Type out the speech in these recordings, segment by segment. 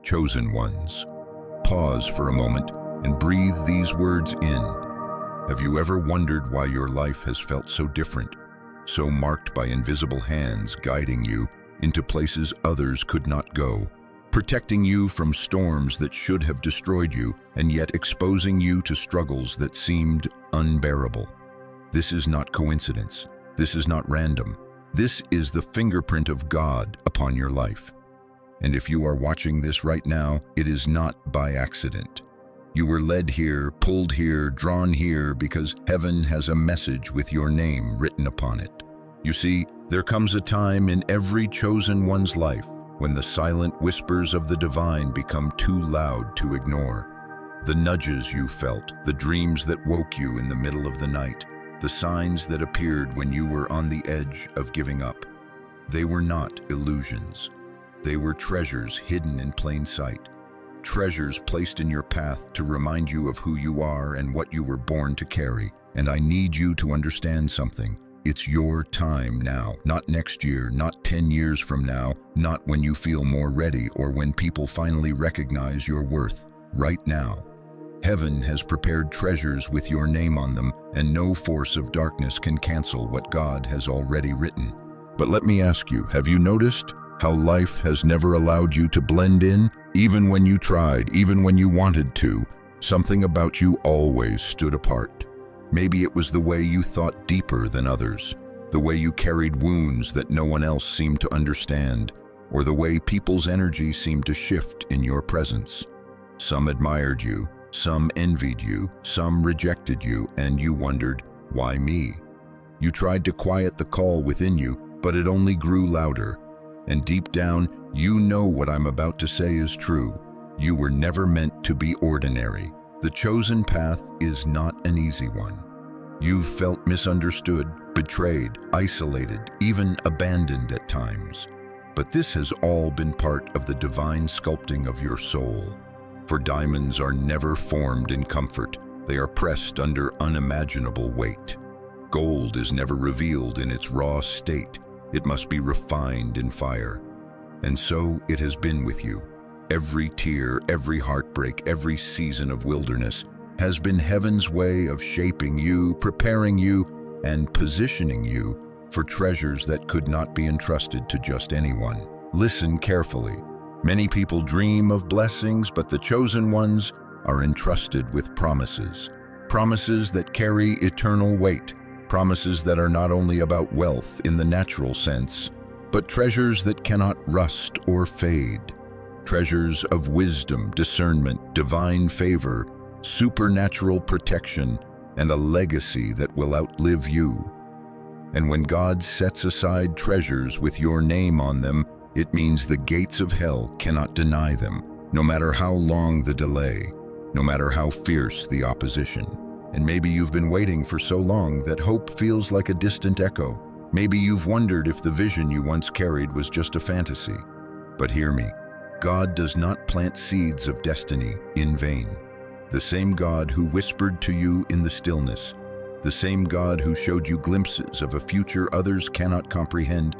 chosen ones. Pause for a moment and breathe these words in. Have you ever wondered why your life has felt so different, so marked by invisible hands guiding you into places others could not go, protecting you from storms that should have destroyed you, and yet exposing you to struggles that seemed unbearable? This is not coincidence. This is not random. This is the fingerprint of God upon your life. And if you are watching this right now, it is not by accident. You were led here, pulled here, drawn here because heaven has a message with your name written upon it. You see, there comes a time in every chosen one's life when the silent whispers of the divine become too loud to ignore. The nudges you felt, the dreams that woke you in the middle of the night, the signs that appeared when you were on the edge of giving up. They were not illusions. They were treasures hidden in plain sight. Treasures placed in your path to remind you of who you are and what you were born to carry. And I need you to understand something. It's your time now, not next year, not 10 years from now, not when you feel more ready or when people finally recognize your worth. Right now. Heaven has prepared treasures with your name on them, and no force of darkness can cancel what God has already written. But let me ask you, have you noticed how life has never allowed you to blend in? Even when you tried, even when you wanted to, something about you always stood apart. Maybe it was the way you thought deeper than others, the way you carried wounds that no one else seemed to understand, or the way people's energy seemed to shift in your presence. Some admired you, some envied you, some rejected you, and you wondered, why me? You tried to quiet the call within you, but it only grew louder. And deep down, you know what I'm about to say is true. You were never meant to be ordinary. The chosen path is not an easy one. You've felt misunderstood, betrayed, isolated, even abandoned at times. But this has all been part of the divine sculpting of your soul. For diamonds are never formed in comfort. They are pressed under unimaginable weight. Gold is never revealed in its raw state. It must be refined in fire. And so it has been with you. Every tear, every heartbreak, every season of wilderness has been heaven's way of shaping you, preparing you, and positioning you for treasures that could not be entrusted to just anyone. Listen carefully. Many people dream of blessings, but the chosen ones are entrusted with promises. Promises that carry eternal weight. Promises that are not only about wealth in the natural sense, but treasures that cannot rust or fade. Treasures of wisdom, discernment, divine favor, supernatural protection, and a legacy that will outlive you. And when God sets aside treasures with your name on them, it means the gates of hell cannot deny them, no matter how long the delay, no matter how fierce the opposition. And maybe you've been waiting for so long that hope feels like a distant echo. Maybe you've wondered if the vision you once carried was just a fantasy. But hear me, God does not plant seeds of destiny in vain. The same God who whispered to you in the stillness, the same God who showed you glimpses of a future others cannot comprehend,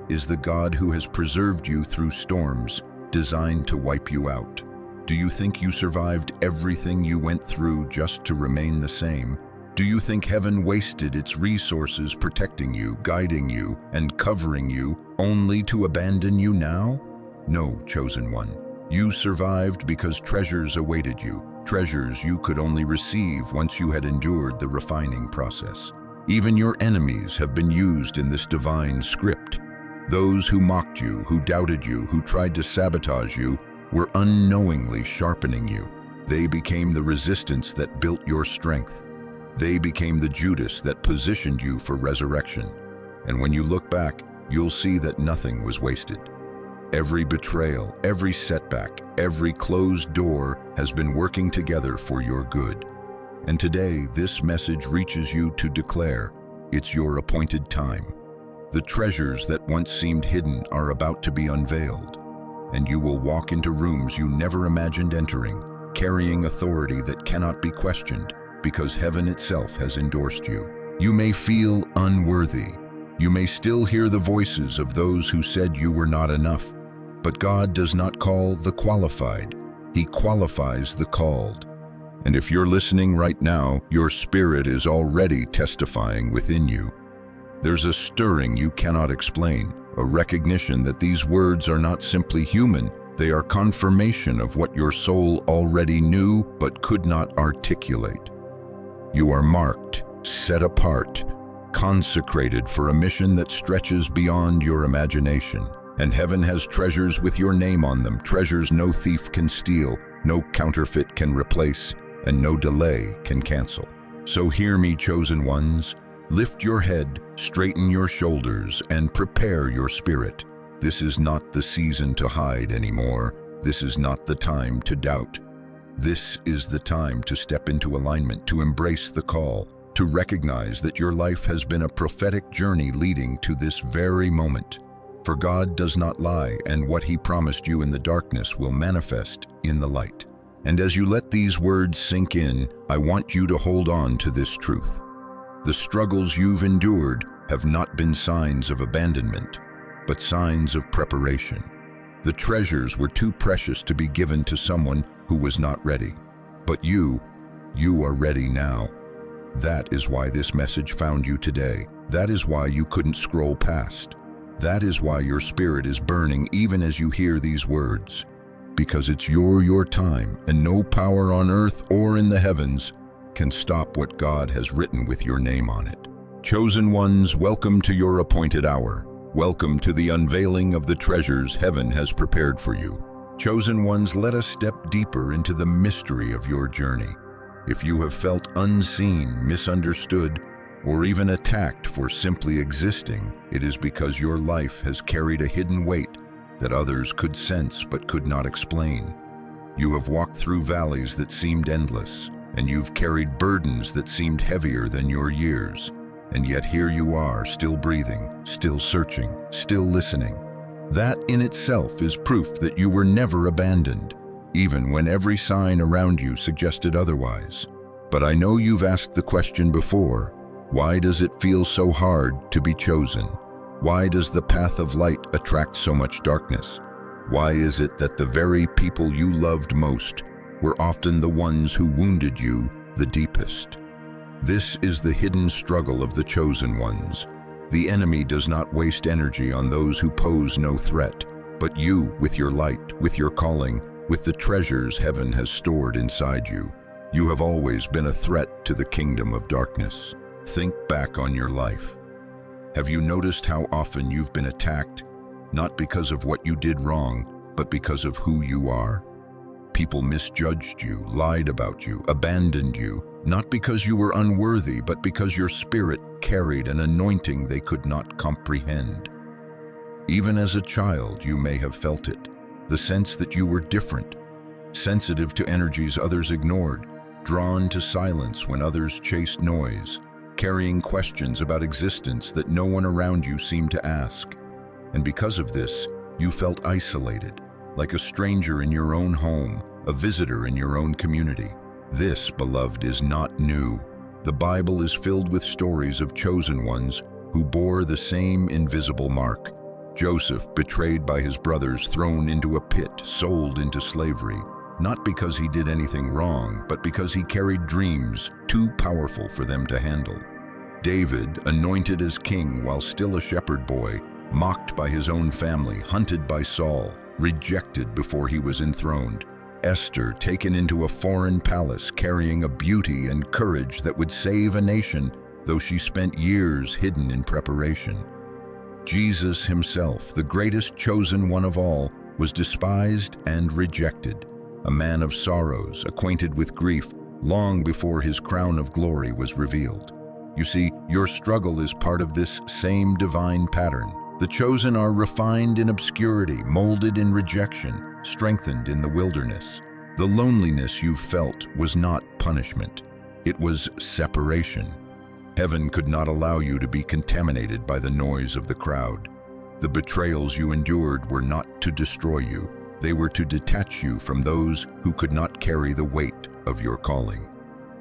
is the God who has preserved you through storms designed to wipe you out. Do you think you survived everything you went through just to remain the same? Do you think heaven wasted its resources protecting you, guiding you, and covering you only to abandon you now? No, chosen one. You survived because treasures awaited you, treasures you could only receive once you had endured the refining process. Even your enemies have been used in this divine script. Those who mocked you, who doubted you, who tried to sabotage you, were unknowingly sharpening you. They became the resistance that built your strength. They became the Judas that positioned you for resurrection. And when you look back, you'll see that nothing was wasted. Every betrayal, every setback, every closed door has been working together for your good. And today, this message reaches you to declare, it's your appointed time. The treasures that once seemed hidden are about to be unveiled, and you will walk into rooms you never imagined entering, carrying authority that cannot be questioned because heaven itself has endorsed you. You may feel unworthy. You may still hear the voices of those who said you were not enough. But God does not call the qualified. He qualifies the called. And if you're listening right now, your spirit is already testifying within you. There's a stirring you cannot explain, a recognition that these words are not simply human, they are confirmation of what your soul already knew but could not articulate. You are marked, set apart, consecrated for a mission that stretches beyond your imagination. And heaven has treasures with your name on them, treasures no thief can steal, no counterfeit can replace, and no delay can cancel. So hear me, chosen ones. Lift your head, straighten your shoulders, and prepare your spirit. This is not the season to hide anymore. This is not the time to doubt. This is the time to step into alignment, to embrace the call, to recognize that your life has been a prophetic journey leading to this very moment. For God does not lie, and what He promised you in the darkness will manifest in the light. And as you let these words sink in, I want you to hold on to this truth. The struggles you've endured have not been signs of abandonment, but signs of preparation. The treasures were too precious to be given to someone who was not ready. But you are ready now. That is why this message found you today. That is why you couldn't scroll past. That is why your spirit is burning even as you hear these words. Because it's your time, and no power on earth or in the heavens can stop what God has written with your name on it. Chosen ones, welcome to your appointed hour. Welcome to the unveiling of the treasures heaven has prepared for you. Chosen ones, let us step deeper into the mystery of your journey. If you have felt unseen, misunderstood, or even attacked for simply existing, it is because your life has carried a hidden weight that others could sense but could not explain. You have walked through valleys that seemed endless, and you've carried burdens that seemed heavier than your years. And yet here you are, still breathing, still searching, still listening. That in itself is proof that you were never abandoned, even when every sign around you suggested otherwise. But I know you've asked the question before. Why does it feel so hard to be chosen? Why does the path of light attract so much darkness? Why is it that the very people you loved most were often the ones who wounded you the deepest? This is the hidden struggle of the chosen ones. The enemy does not waste energy on those who pose no threat, but you, with your light, with your calling, with the treasures heaven has stored inside you. You have always been a threat to the kingdom of darkness. Think back on your life. Have you noticed how often you've been attacked, not because of what you did wrong, but because of who you are? People misjudged you, lied about you, abandoned you, not because you were unworthy, but because your spirit carried an anointing they could not comprehend. Even as a child, you may have felt it, the sense that you were different, sensitive to energies others ignored, drawn to silence when others chased noise, carrying questions about existence that no one around you seemed to ask. And because of this, you felt isolated, like a stranger in your own home, a visitor in your own community. This, beloved, is not new. The Bible is filled with stories of chosen ones who bore the same invisible mark. Joseph, betrayed by his brothers, thrown into a pit, sold into slavery, not because he did anything wrong, but because he carried dreams too powerful for them to handle. David, anointed as king while still a shepherd boy, mocked by his own family, hunted by Saul, rejected before he was enthroned. Esther, taken into a foreign palace, carrying a beauty and courage that would save a nation, though she spent years hidden in preparation. Jesus himself, the greatest chosen one of all, was despised and rejected, a man of sorrows, acquainted with grief, long before his crown of glory was revealed. You see, your struggle is part of this same divine pattern. The chosen are refined in obscurity, molded in rejection, strengthened in the wilderness. The loneliness you felt was not punishment. It was separation. Heaven could not allow you to be contaminated by the noise of the crowd. The betrayals you endured were not to destroy you. They were to detach you from those who could not carry the weight of your calling.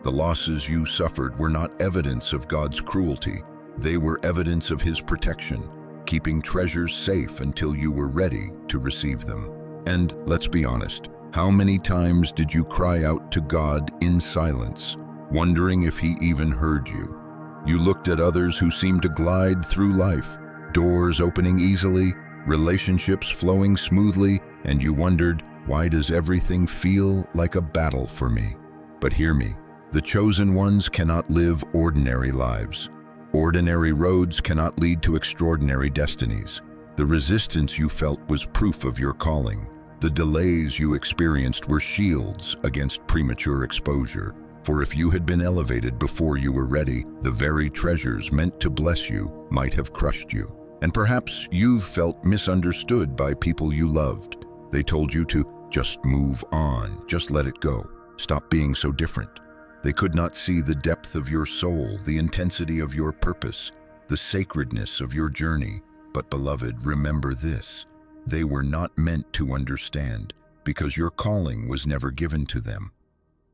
The losses you suffered were not evidence of God's cruelty. They were evidence of His protection. keeping treasures safe until you were ready to receive them. And let's be honest, how many times did you cry out to God in silence, wondering if He even heard you? You looked at others who seemed to glide through life, doors opening easily, relationships flowing smoothly, and you wondered, why does everything feel like a battle for me? But hear me, the chosen ones cannot live ordinary lives. Ordinary roads cannot lead to extraordinary destinies. The resistance you felt was proof of your calling. The delays you experienced were shields against premature exposure. For if you had been elevated before you were ready, the very treasures meant to bless you might have crushed you. And perhaps you've felt misunderstood by people you loved. They told you to just move on, just let it go, stop being so different. They could not see the depth of your soul, the intensity of your purpose, the sacredness of your journey. But beloved, remember this. They were not meant to understand, because your calling was never given to them.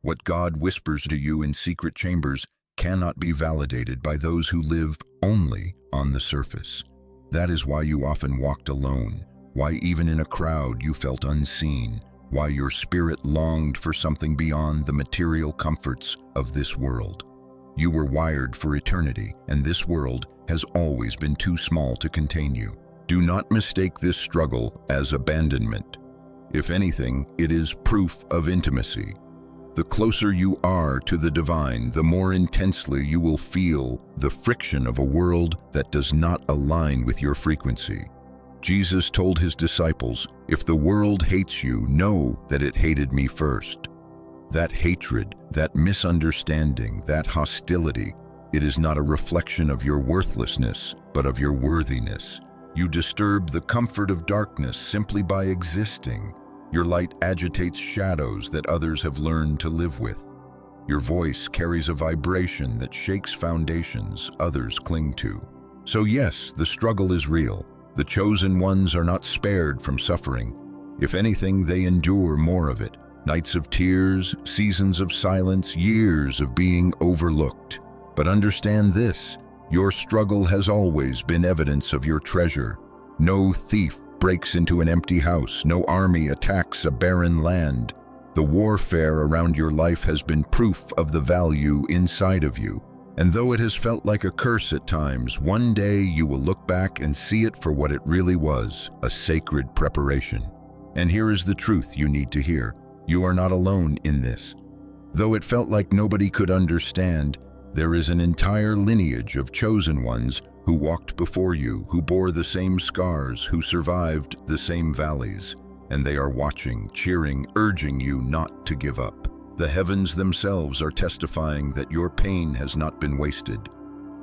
What God whispers to you in secret chambers cannot be validated by those who live only on the surface. That is why you often walked alone, why even in a crowd you felt unseen, why your spirit longed for something beyond the material comforts of this world. You were wired for eternity, and this world has always been too small to contain you. Do not mistake this struggle as abandonment. If anything, it is proof of intimacy. The closer you are to the divine, the more intensely you will feel the friction of a world that does not align with your frequency. Jesus told his disciples, "If the world hates you, know that it hated me first." That hatred, that misunderstanding, that hostility, it is not a reflection of your worthlessness, but of your worthiness. You disturb the comfort of darkness simply by existing. Your light agitates shadows that others have learned to live with. Your voice carries a vibration that shakes foundations others cling to. So yes, the struggle is real. The chosen ones are not spared from suffering. If anything, they endure more of it. Nights of tears, seasons of silence, years of being overlooked. But understand this, your struggle has always been evidence of your treasure. No thief breaks into an empty house. No army attacks a barren land. The warfare around your life has been proof of the value inside of you. And though it has felt like a curse at times, one day you will look back and see it for what it really was, a sacred preparation. And here is the truth you need to hear. You are not alone in this. Though it felt like nobody could understand, there is an entire lineage of chosen ones who walked before you, who bore the same scars, who survived the same valleys, and they are watching, cheering, urging you not to give up. The heavens themselves are testifying that your pain has not been wasted.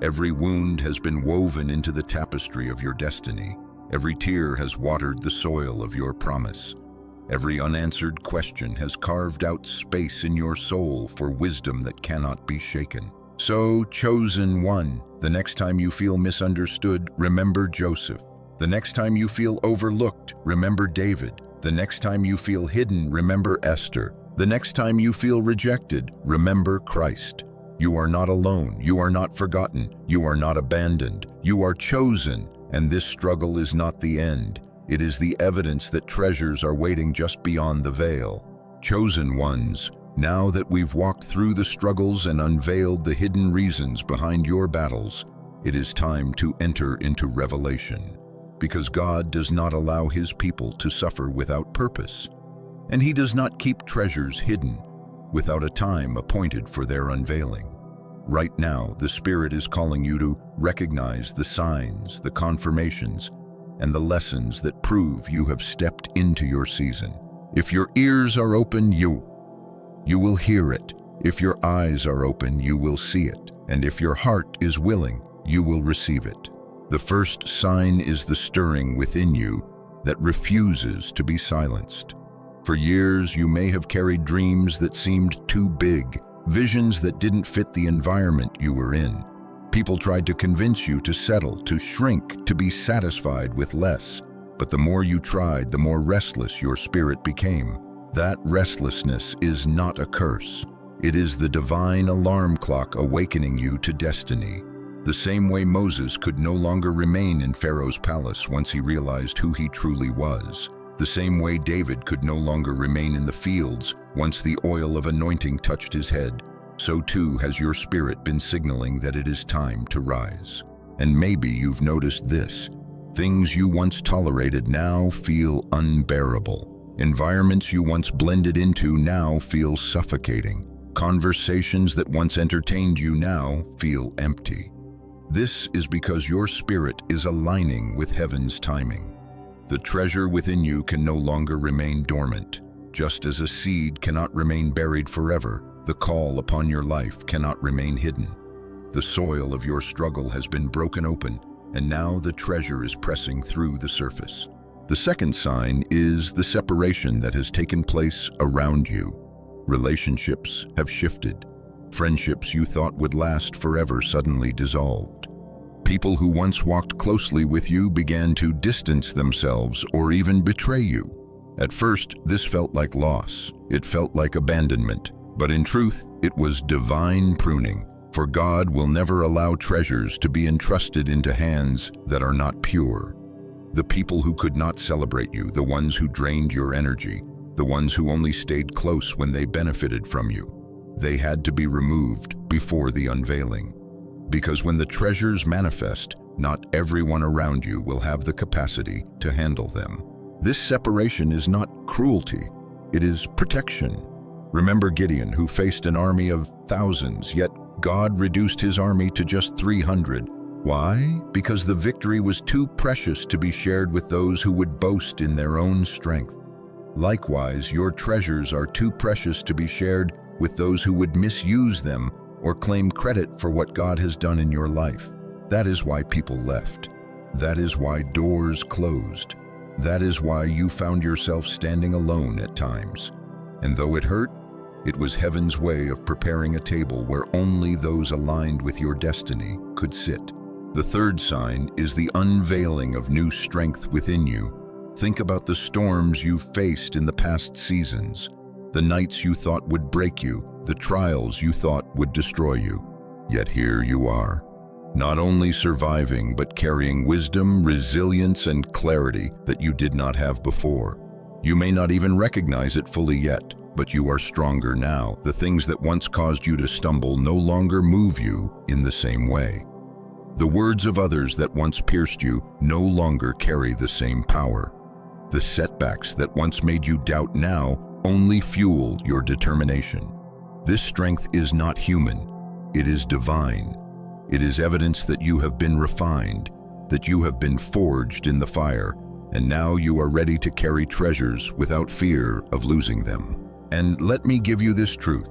Every wound has been woven into the tapestry of your destiny. Every tear has watered the soil of your promise. Every unanswered question has carved out space in your soul for wisdom that cannot be shaken. So, chosen one, the next time you feel misunderstood, remember Joseph. The next time you feel overlooked, remember David. The next time you feel hidden, remember Esther. The next time you feel rejected, remember Christ. You are not alone. You are not forgotten. You are not abandoned. You are chosen, and this struggle is not the end. It is the evidence that treasures are waiting just beyond the veil. Chosen ones, now that we've walked through the struggles and unveiled the hidden reasons behind your battles, it is time to enter into revelation. Because God does not allow His people to suffer without purpose, and He does not keep treasures hidden without a time appointed for their unveiling. Right now, the Spirit is calling you to recognize the signs, the confirmations, and the lessons that prove you have stepped into your season. If your ears are open, you will hear it. If your eyes are open, you will see it. And if your heart is willing, you will receive it. The first sign is the stirring within you that refuses to be silenced. For years, you may have carried dreams that seemed too big, visions that didn't fit the environment you were in. People tried to convince you to settle, to shrink, to be satisfied with less. But the more you tried, the more restless your spirit became. That restlessness is not a curse. It is the divine alarm clock awakening you to destiny. The same way Moses could no longer remain in Pharaoh's palace once he realized who he truly was. The same way David could no longer remain in the fields once the oil of anointing touched his head. So too has your spirit been signaling that it is time to rise. And maybe you've noticed this. Things you once tolerated now feel unbearable. Environments you once blended into now feel suffocating. Conversations that once entertained you now feel empty. This is because your spirit is aligning with heaven's timing. The treasure within you can no longer remain dormant. Just as a seed cannot remain buried forever, the call upon your life cannot remain hidden. The soil of your struggle has been broken open, and now the treasure is pressing through the surface. The second sign is the separation that has taken place around you. Relationships have shifted. Friendships you thought would last forever suddenly dissolved. People who once walked closely with you began to distance themselves or even betray you. At first, this felt like loss. It felt like abandonment. But in truth, it was divine pruning. For God will never allow treasures to be entrusted into hands that are not pure. The people who could not celebrate you, the ones who drained your energy, the ones who only stayed close when they benefited from you, they had to be removed before the unveiling. Because when the treasures manifest, not everyone around you will have the capacity to handle them. This separation is not cruelty, it is protection. Remember Gideon, who faced an army of thousands, yet God reduced his army to just 300. Why? Because the victory was too precious to be shared with those who would boast in their own strength. Likewise, your treasures are too precious to be shared with those who would misuse them or claim credit for what God has done in your life. That is why people left. That is why doors closed. That is why you found yourself standing alone at times. And though it hurt, it was heaven's way of preparing a table where only those aligned with your destiny could sit. The third sign is the unveiling of new strength within you. Think about the storms you've faced in the past seasons, the nights you thought would break you, the trials you thought would destroy you. Yet here you are, not only surviving but carrying wisdom, resilience, and clarity that you did not have before. You may not even recognize it fully yet, but you are stronger now. The things that once caused you to stumble no longer move you in the same way. The words of others that once pierced you no longer carry the same power. The setbacks that once made you doubt now only fuel your determination. This strength is not human, it is divine. It is evidence that you have been refined, that you have been forged in the fire, and now you are ready to carry treasures without fear of losing them. And let me give you this truth.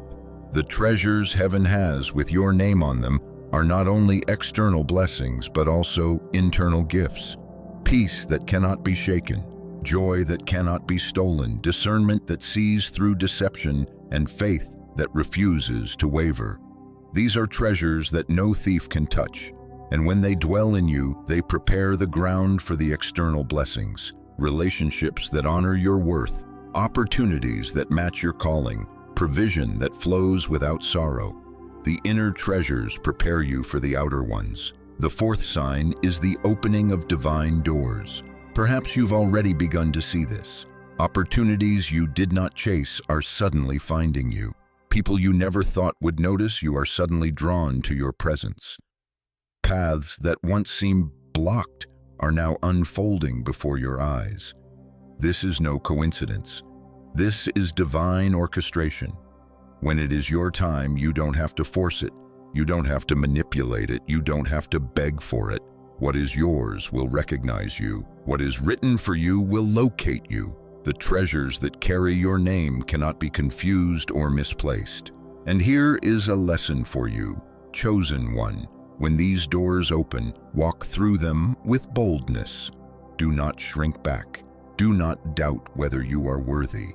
The treasures heaven has with your name on them are not only external blessings, but also internal gifts. Peace that cannot be shaken, joy that cannot be stolen, discernment that sees through deception, and faith that refuses to waver. These are treasures that no thief can touch, and when they dwell in you, they prepare the ground for the external blessings, relationships that honor your worth, opportunities that match your calling, provision that flows without sorrow. The inner treasures prepare you for the outer ones. The fourth sign is the opening of divine doors. Perhaps you've already begun to see this. Opportunities you did not chase are suddenly finding you. People you never thought would notice you are suddenly drawn to your presence. Paths that once seemed blocked are now unfolding before your eyes. This is no coincidence. This is divine orchestration. When it is your time, you don't have to force it. You don't have to manipulate it. You don't have to beg for it. What is yours will recognize you. What is written for you will locate you. The treasures that carry your name cannot be confused or misplaced. And here is a lesson for you, chosen one. When these doors open, walk through them with boldness. Do not shrink back. Do not doubt whether you are worthy,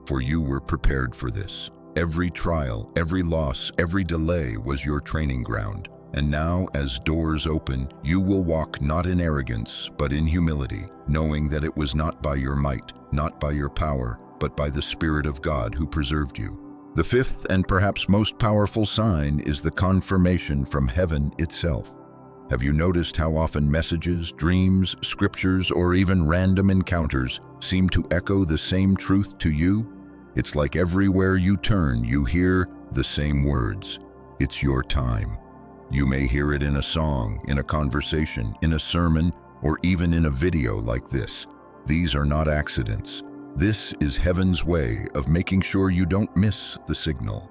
for you were prepared for this. Every trial, every loss, every delay was your training ground. And now, as doors open, you will walk not in arrogance, but in humility, knowing that it was not by your might, not by your power, but by the Spirit of God who preserved you. The fifth and perhaps most powerful sign is the confirmation from heaven itself. Have you noticed how often messages, dreams, scriptures, or even random encounters seem to echo the same truth to you? It's like everywhere you turn, you hear the same words. It's your time. You may hear it in a song, in a conversation, in a sermon, or even in a video like this. These are not accidents. This is heaven's way of making sure you don't miss the signal.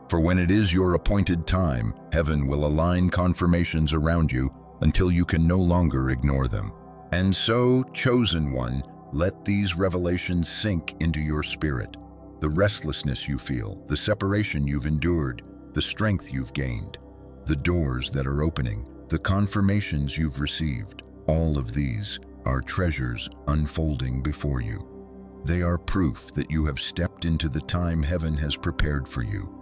For when it is your appointed time, heaven will align confirmations around you until you can no longer ignore them. And so, chosen one, let these revelations sink into your spirit. The restlessness you feel, the separation you've endured, the strength you've gained, the doors that are opening, the confirmations you've received, all of these are treasures unfolding before you. They are proof that you have stepped into the time heaven has prepared for you.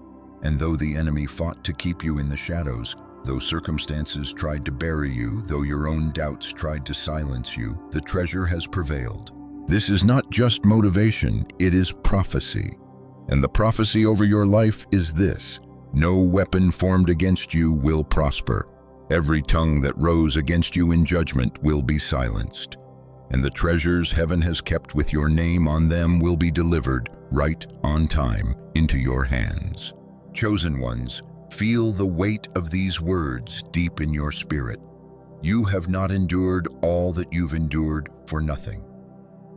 And though the enemy fought to keep you in the shadows, though circumstances tried to bury you, though your own doubts tried to silence you, the treasure has prevailed. This is not just motivation, it is prophecy. And the prophecy over your life is this: no weapon formed against you will prosper. Every tongue that rose against you in judgment will be silenced. And the treasures heaven has kept with your name on them will be delivered right on time into your hands. Chosen ones, feel the weight of these words deep in your spirit. You have not endured all that you've endured for nothing.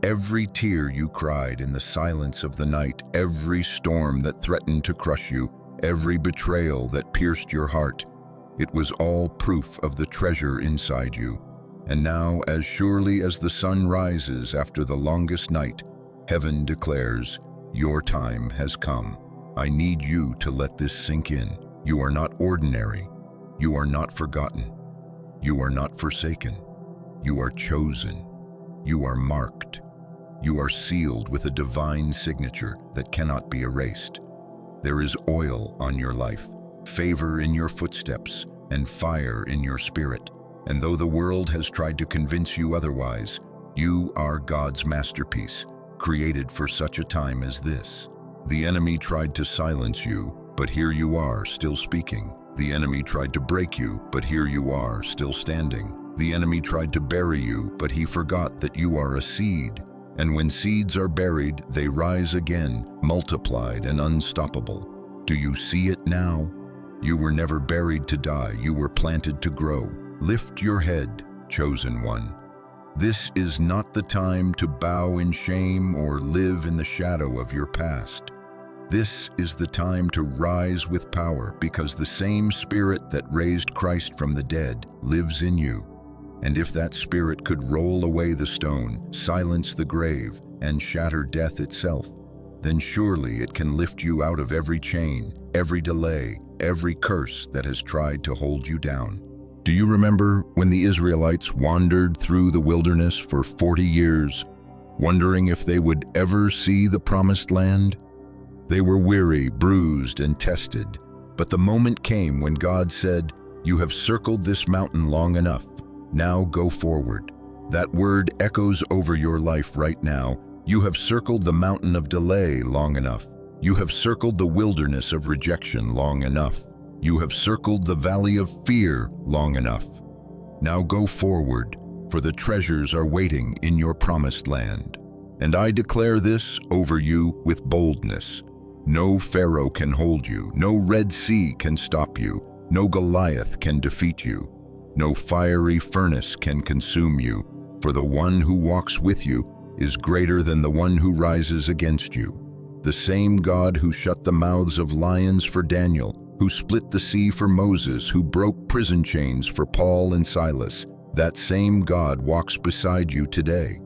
Every tear you cried in the silence of the night, every storm that threatened to crush you, every betrayal that pierced your heart, it was all proof of the treasure inside you. And now, as surely as the sun rises after the longest night, heaven declares, your time has come. I need you to let this sink in. You are not ordinary. You are not forgotten. You are not forsaken. You are chosen. You are marked. You are sealed with a divine signature that cannot be erased. There is oil on your life, favor in your footsteps, and fire in your spirit. And though the world has tried to convince you otherwise, you are God's masterpiece, created for such a time as this. The enemy tried to silence you, but here you are, still speaking. The enemy tried to break you, but here you are, still standing. The enemy tried to bury you, but he forgot that you are a seed. And when seeds are buried, they rise again, multiplied and unstoppable. Do you see it now? You were never buried to die, you were planted to grow. Lift your head, chosen one. This is not the time to bow in shame or live in the shadow of your past. This is the time to rise with power, because the same Spirit that raised Christ from the dead lives in you. And if that Spirit could roll away the stone, silence the grave, and shatter death itself, then surely it can lift you out of every chain, every delay, every curse that has tried to hold you down. Do you remember when the Israelites wandered through the wilderness for 40 years, wondering if they would ever see the promised land? They were weary, bruised, and tested, but the moment came when God said, "You have circled this mountain long enough. Now go forward." That word echoes over your life right now. You have circled the mountain of delay long enough. You have circled the wilderness of rejection long enough. You have circled the valley of fear long enough. Now go forward, for the treasures are waiting in your promised land. And I declare this over you with boldness. No Pharaoh can hold you, no Red Sea can stop you, no Goliath can defeat you, no fiery furnace can consume you, for the one who walks with you is greater than the one who rises against you. The same God who shut the mouths of lions for Daniel, who split the sea for Moses, who broke prison chains for Paul and Silas, that same God walks beside you today.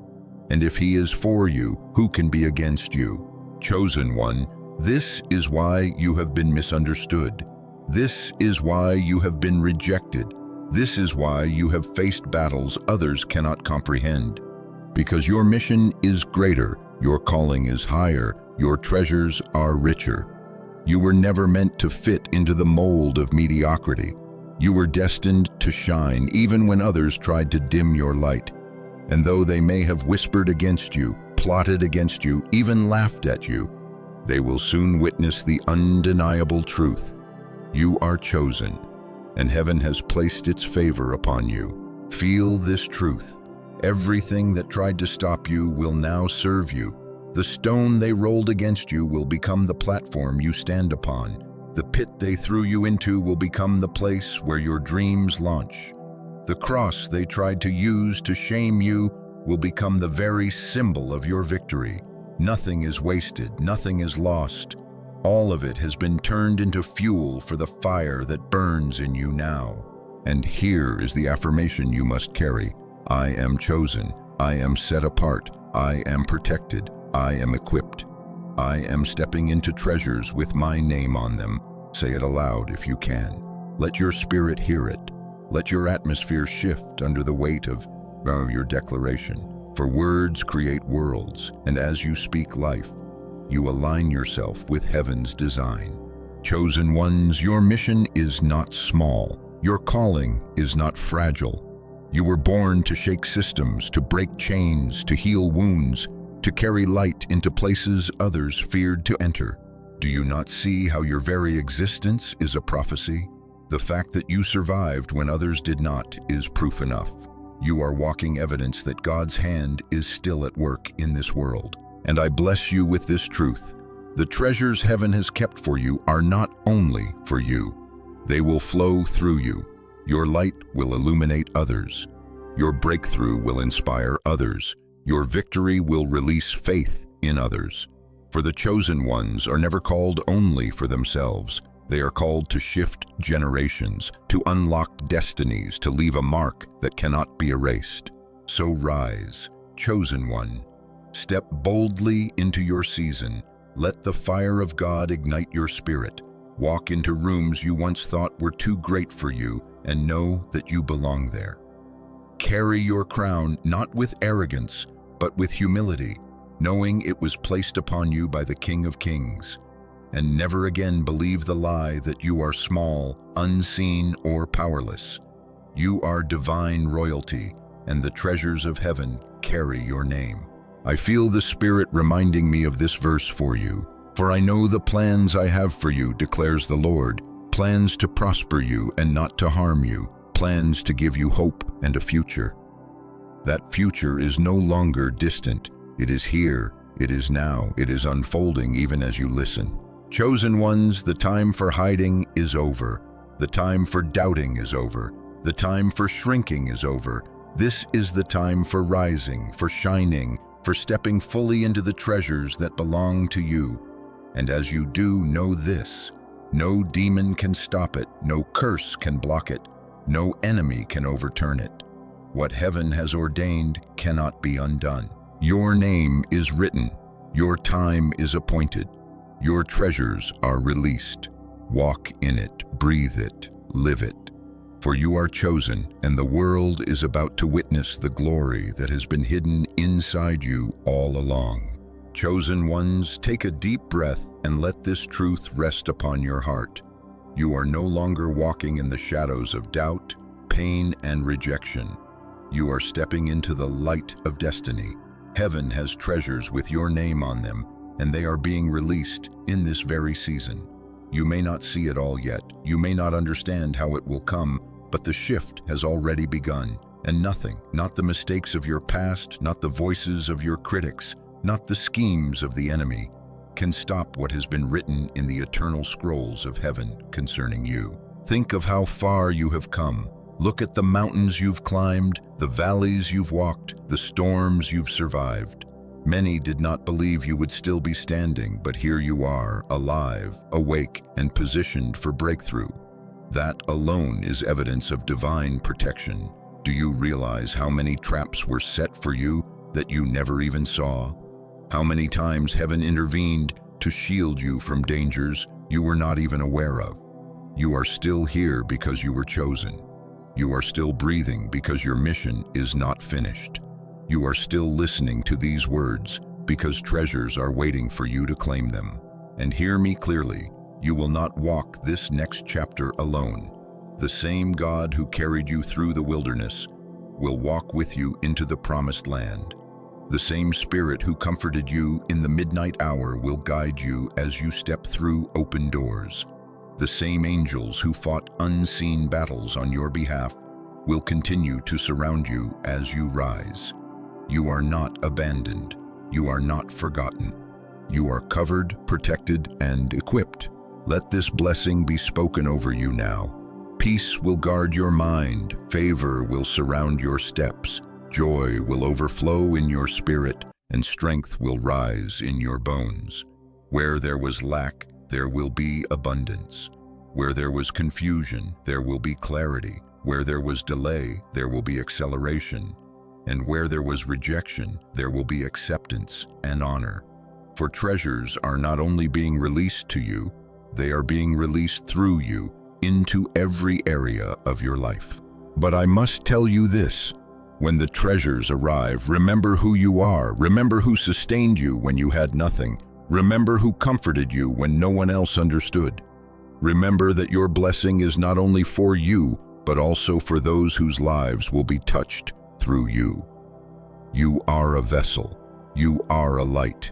And if he is for you, who can be against you? Chosen one, this is why you have been misunderstood. This is why you have been rejected. This is why you have faced battles others cannot comprehend. Because your mission is greater, your calling is higher, your treasures are richer. You were never meant to fit into the mold of mediocrity. You were destined to shine even when others tried to dim your light. And though they may have whispered against you, plotted against you, even laughed at you, they will soon witness the undeniable truth. You are chosen. and heaven has placed its favor upon you. Feel this truth. Everything that tried to stop you will now serve you. The stone they rolled against you will become the platform you stand upon. The pit they threw you into will become the place where your dreams launch. The cross they tried to use to shame you will become the very symbol of your victory. Nothing is wasted, nothing is lost. All of it has been turned into fuel for the fire that burns in you now. And here is the affirmation you must carry. I am chosen. I am set apart. I am protected. I am equipped. I am stepping into treasures with my name on them. Say it aloud if you can. Let your spirit hear it. Let your atmosphere shift under the weight of your declaration. For words create worlds, and as you speak life, you align yourself with heaven's design. Chosen ones, your mission is not small. Your calling is not fragile. You were born to shake systems, to break chains, to heal wounds, to carry light into places others feared to enter. Do you not see how your very existence is a prophecy? The fact that you survived when others did not is proof enough. You are walking evidence that God's hand is still at work in this world. And I bless you with this truth. The treasures heaven has kept for you are not only for you. They will flow through you. Your light will illuminate others. Your breakthrough will inspire others. Your victory will release faith in others. For the chosen ones are never called only for themselves. They are called to shift generations, to unlock destinies, to leave a mark that cannot be erased. So rise, chosen one. Step boldly into your season. Let the fire of God ignite your spirit. Walk into rooms you once thought were too great for you and know that you belong there. Carry your crown not with arrogance, but with humility, knowing it was placed upon you by the King of Kings. And never again believe the lie that you are small, unseen, or powerless. You are divine royalty, and the treasures of heaven carry your name. I feel the Spirit reminding me of this verse for you. For I know the plans I have for you, declares the Lord, plans to prosper you and not to harm you, plans to give you hope and a future. That future is no longer distant. It is here, it is now, it is unfolding even as you listen. Chosen ones, the time for hiding is over. The time for doubting is over. The time for shrinking is over. This is the time for rising, for shining, for stepping fully into the treasures that belong to you. And as you do, know this: no demon can stop it, no curse can block it, no enemy can overturn it. What heaven has ordained cannot be undone. Your name is written. Your time is appointed. Your treasures are released. Walk in it, breathe it, live it. For you are chosen, and the world is about to witness the glory that has been hidden inside you all along. Chosen ones, take a deep breath and let this truth rest upon your heart. You are no longer walking in the shadows of doubt, pain, and rejection. You are stepping into the light of destiny. Heaven has treasures with your name on them, and they are being released in this very season. You may not see it all yet. You may not understand how it will come, but the shift has already begun. And nothing, not the mistakes of your past, not the voices of your critics, not the schemes of the enemy, can stop what has been written in the eternal scrolls of heaven concerning you. Think of how far you have come. Look at the mountains you've climbed, the valleys you've walked, the storms you've survived. Many did not believe you would still be standing, but here you are, alive, awake, and positioned for breakthrough. That alone is evidence of divine protection. Do you realize how many traps were set for you that you never even saw? How many times heaven intervened to shield you from dangers you were not even aware of? You are still here because you were chosen. You are still breathing because your mission is not finished. You are still listening to these words because treasures are waiting for you to claim them. And hear me clearly, you will not walk this next chapter alone. The same God who carried you through the wilderness will walk with you into the promised land. The same Spirit who comforted you in the midnight hour will guide you as you step through open doors. The same angels who fought unseen battles on your behalf will continue to surround you as you rise. You are not abandoned. You are not forgotten. You are covered, protected, and equipped. Let this blessing be spoken over you now. Peace will guard your mind. Favor will surround your steps. Joy will overflow in your spirit, and strength will rise in your bones. Where there was lack, there will be abundance. Where there was confusion, there will be clarity. Where there was delay, there will be acceleration. And where there was rejection, there will be acceptance and honor. For treasures are not only being released to you, they are being released through you into every area of your life. But I must tell you this: when the treasures arrive, remember who you are. Remember who sustained you when you had nothing. Remember who comforted you when no one else understood. Remember that your blessing is not only for you, but also for those whose lives will be touched through you. You are a vessel. You are a light.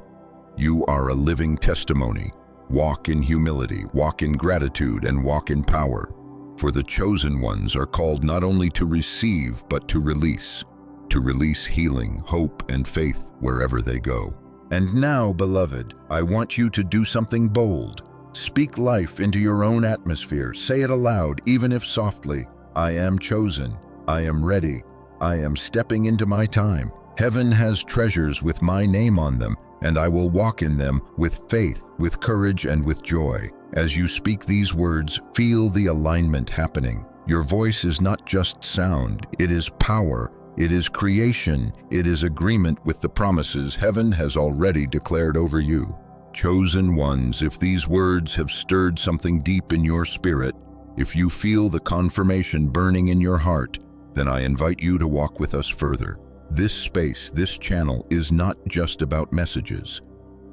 You are a living testimony. Walk in humility, walk in gratitude, and walk in power. For the chosen ones are called not only to receive, but to release healing, hope, and faith wherever they go. And now, beloved, I want you to do something bold. Speak life into your own atmosphere. Say it aloud, even if softly. I am chosen. I am ready. I am stepping into my time. Heaven has treasures with my name on them, and I will walk in them with faith, with courage, and with joy. As you speak these words, feel the alignment happening. Your voice is not just sound, it is power, it is creation, it is agreement with the promises heaven has already declared over you. Chosen ones, if these words have stirred something deep in your spirit, if you feel the confirmation burning in your heart, then I invite you to walk with us further. This space, this channel, is not just about messages.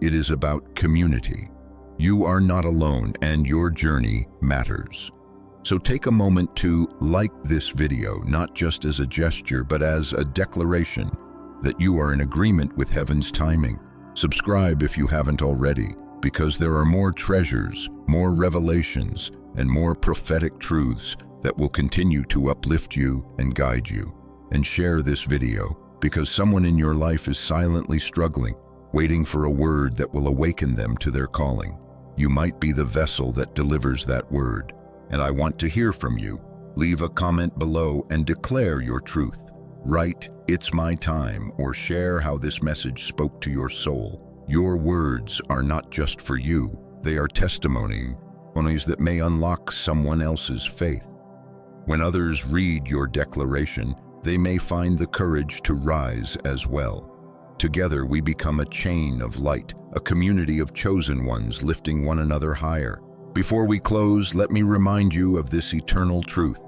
It is about community. You are not alone, and your journey matters. So take a moment to like this video, not just as a gesture, but as a declaration that you are in agreement with heaven's timing. Subscribe if you haven't already, because there are more treasures, more revelations, and more prophetic truths that will continue to uplift you and guide you. And share this video, because someone in your life is silently struggling, waiting for a word that will awaken them to their calling. You might be the vessel that delivers that word, and I want to hear from you. Leave a comment below and declare your truth. Write, "It's my time," or share how this message spoke to your soul. Your words are not just for you, they are testimonies that may unlock someone else's faith. When others read your declaration, they may find the courage to rise as well. Together we become a chain of light, a community of chosen ones lifting one another higher. Before we close, let me remind you of this eternal truth.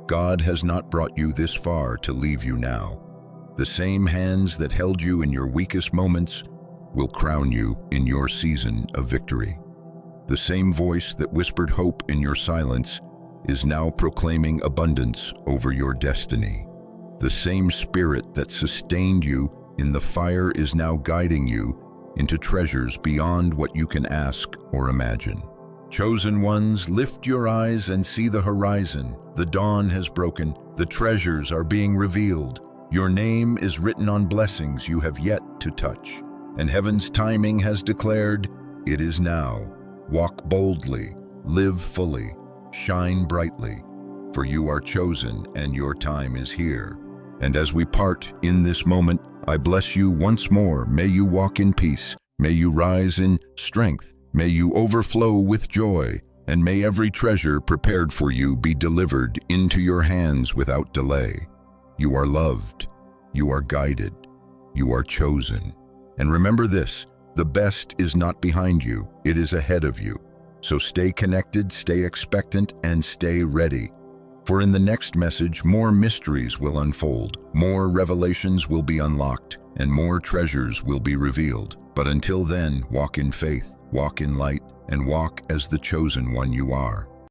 God has not brought you this far to leave you now. The same hands that held you in your weakest moments will crown you in your season of victory. The same voice that whispered hope in your silence is now proclaiming abundance over your destiny. The same spirit that sustained you in the fire is now guiding you into treasures beyond what you can ask or imagine. Chosen ones, lift your eyes and see the horizon. The dawn has broken. The treasures are being revealed. Your name is written on blessings you have yet to touch. And heaven's timing has declared, it is now. Walk boldly, live fully, shine brightly, for you are chosen and your time is here. And as we part in this moment, I bless you once more. May you walk in peace. May you rise in strength. May you overflow with joy. And may every treasure prepared for you be delivered into your hands without delay. You are loved. You are guided. You are chosen. And remember this, the best is not behind you. It is ahead of you. So stay connected, stay expectant, and stay ready. For in the next message, more mysteries will unfold, more revelations will be unlocked, and more treasures will be revealed. But until then, walk in faith, walk in light, and walk as the chosen one you are.